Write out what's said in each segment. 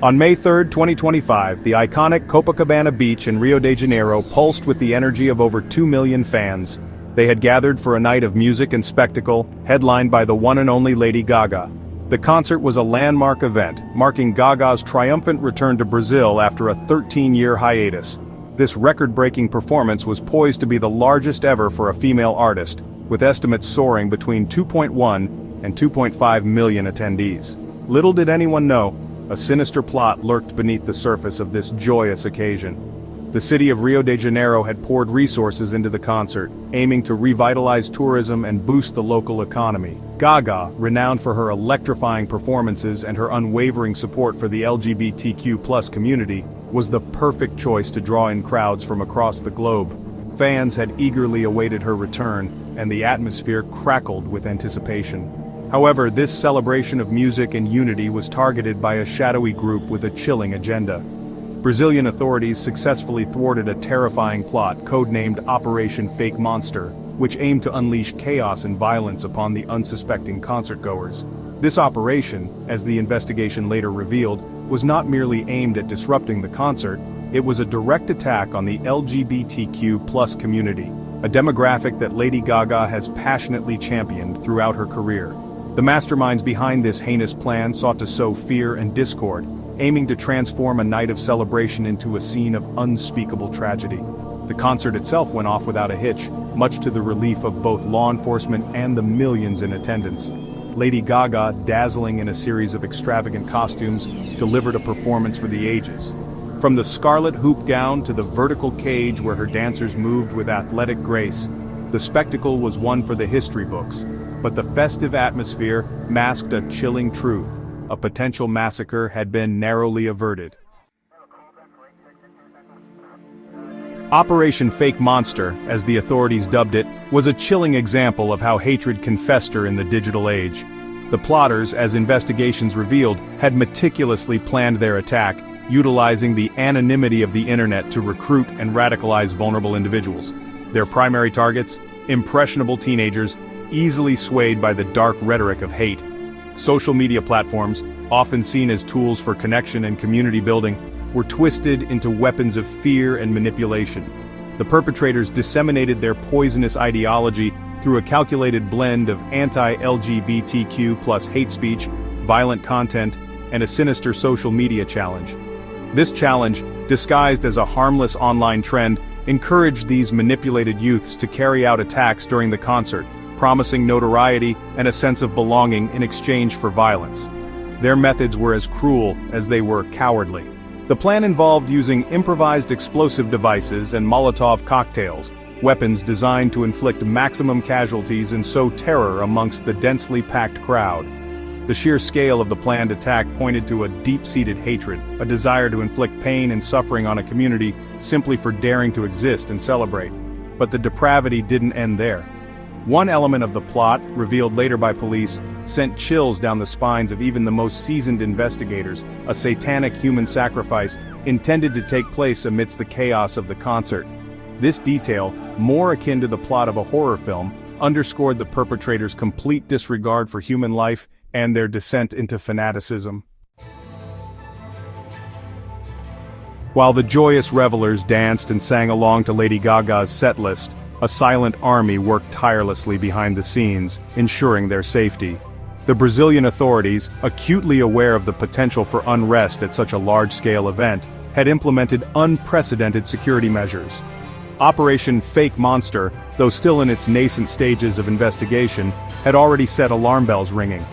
On May 3, 2025, the iconic Copacabana Beach in Rio de Janeiro pulsed with the energy of over 2 million fans. They had gathered for a night of music and spectacle, headlined by the one and only Lady Gaga. The concert was a landmark event, marking Gaga's triumphant return to Brazil after a 13-year hiatus. This record-breaking performance was poised to be the largest ever for a female artist, with estimates soaring between 2.1 and 2.5 million attendees. Little did anyone know, a sinister plot lurked beneath the surface of this joyous occasion. The city of Rio de Janeiro had poured resources into the concert, aiming to revitalize tourism and boost the local economy. Gaga, renowned for her electrifying performances and her unwavering support for the LGBTQ+ community, was the perfect choice to draw in crowds from across the globe. Fans had eagerly awaited her return, and the atmosphere crackled with anticipation. However, this celebration of music and unity was targeted by a shadowy group with a chilling agenda. Brazilian authorities successfully thwarted a terrifying plot codenamed Operation Fake Monster, which aimed to unleash chaos and violence upon the unsuspecting concertgoers. This operation, as the investigation later revealed, was not merely aimed at disrupting the concert, it was a direct attack on the LGBTQ+ community, a demographic that Lady Gaga has passionately championed throughout her career. The masterminds behind this heinous plan sought to sow fear and discord, aiming to transform a night of celebration into a scene of unspeakable tragedy. The concert itself went off without a hitch, much to the relief of both law enforcement and the millions in attendance. Lady Gaga, dazzling in a series of extravagant costumes, delivered a performance for the ages. From the scarlet hoop gown to the vertical cage where her dancers moved with athletic grace, the spectacle was one for the history books. But the festive atmosphere masked a chilling truth. A potential massacre had been narrowly averted. Operation Fake Monster, as the authorities dubbed it, was a chilling example of how hatred can fester in the digital age. The plotters, as investigations revealed, had meticulously planned their attack, utilizing the anonymity of the internet to recruit and radicalize vulnerable individuals. Their primary targets? Impressionable teenagers, easily swayed by the dark rhetoric of hate. Social media platforms, often seen as tools for connection and community building, were twisted into weapons of fear and manipulation. The perpetrators disseminated their poisonous ideology through a calculated blend of anti-LGBTQ+ hate speech, violent content, and a sinister social media challenge. This challenge, disguised as a harmless online trend, encouraged these manipulated youths to carry out attacks during the concert, promising notoriety and a sense of belonging in exchange for violence. Their methods were as cruel as they were cowardly. The plan involved using improvised explosive devices and Molotov cocktails, weapons designed to inflict maximum casualties and sow terror amongst the densely packed crowd. The sheer scale of the planned attack pointed to a deep-seated hatred, a desire to inflict pain and suffering on a community simply for daring to exist and celebrate. But the depravity didn't end there. One element of the plot, revealed later by police, sent chills down the spines of even the most seasoned investigators, a satanic human sacrifice intended to take place amidst the chaos of the concert. This detail, more akin to the plot of a horror film, underscored the perpetrators' complete disregard for human life and their descent into fanaticism. While the joyous revelers danced and sang along to Lady Gaga's setlist, a silent army worked tirelessly behind the scenes, ensuring their safety. The Brazilian authorities, acutely aware of the potential for unrest at such a large-scale event, had implemented unprecedented security measures. Operation Fake Monster, though still in its nascent stages of investigation, had already set alarm bells ringing.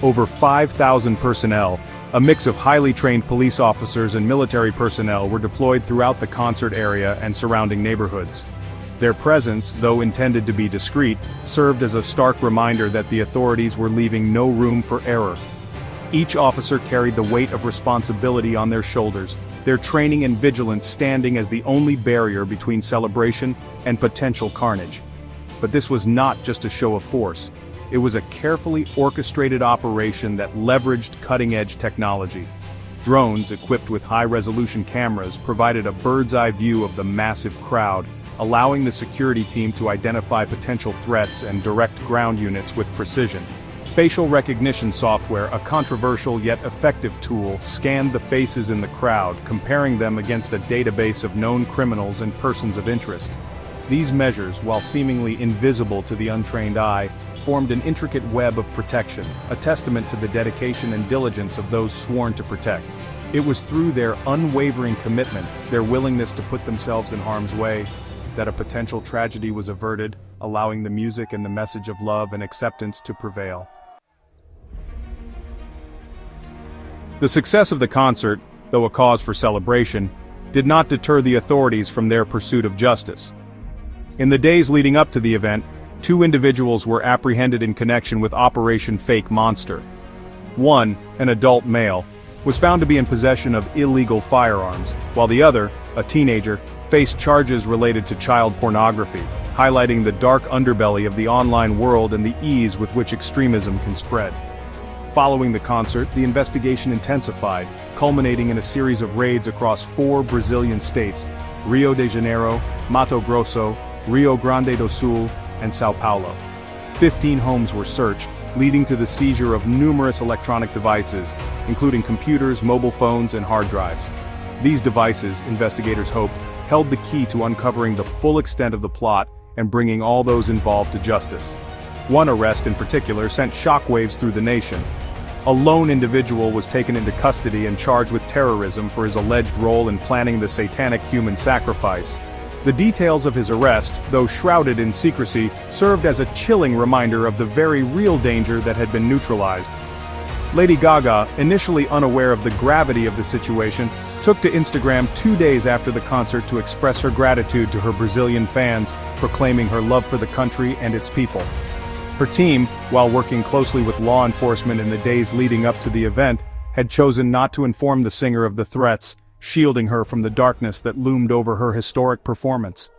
Over 5,000 personnel, a mix of highly trained police officers and military personnel, were deployed throughout the concert area and surrounding neighborhoods. Their presence, though intended to be discreet, served as a stark reminder that the authorities were leaving no room for error. Each officer carried the weight of responsibility on their shoulders, their training and vigilance standing as the only barrier between celebration and potential carnage. But this was not just a show of force. It was a carefully orchestrated operation that leveraged cutting-edge technology. Drones equipped with high-resolution cameras provided a bird's-eye view of the massive crowd, allowing the security team to identify potential threats and direct ground units with precision. Facial recognition software, a controversial yet effective tool, scanned the faces in the crowd, comparing them against a database of known criminals and persons of interest. These measures, while seemingly invisible to the untrained eye, formed an intricate web of protection, a testament to the dedication and diligence of those sworn to protect. It was through their unwavering commitment, their willingness to put themselves in harm's way, that a potential tragedy was averted, allowing the music and the message of love and acceptance to prevail. The success of the concert, though a cause for celebration, did not deter the authorities from their pursuit of justice. In the days leading up to the event, 2 individuals were apprehended in connection with Operation Fake Monster. One, an adult male, was found to be in possession of illegal firearms, while the other, a teenager, faced charges related to child pornography, highlighting the dark underbelly of the online world and the ease with which extremism can spread. Following the concert, the investigation intensified, culminating in a series of raids across 4 Brazilian states: Rio de Janeiro, Mato Grosso, Rio Grande do Sul, and São Paulo. 15 homes were searched, leading to the seizure of numerous electronic devices, including computers, mobile phones, and hard drives. These devices, investigators hoped, held the key to uncovering the full extent of the plot and bringing all those involved to justice. One arrest in particular sent shockwaves through the nation. A lone individual was taken into custody and charged with terrorism for his alleged role in planning the satanic human sacrifice. The details of his arrest, though shrouded in secrecy, served as a chilling reminder of the very real danger that had been neutralized. Lady Gaga, initially unaware of the gravity of the situation, took to Instagram 2 days after the concert to express her gratitude to her Brazilian fans, proclaiming her love for the country and its people. Her team, while working closely with law enforcement in the days leading up to the event, had chosen not to inform the singer of the threats, shielding her from the darkness that loomed over her historic performance.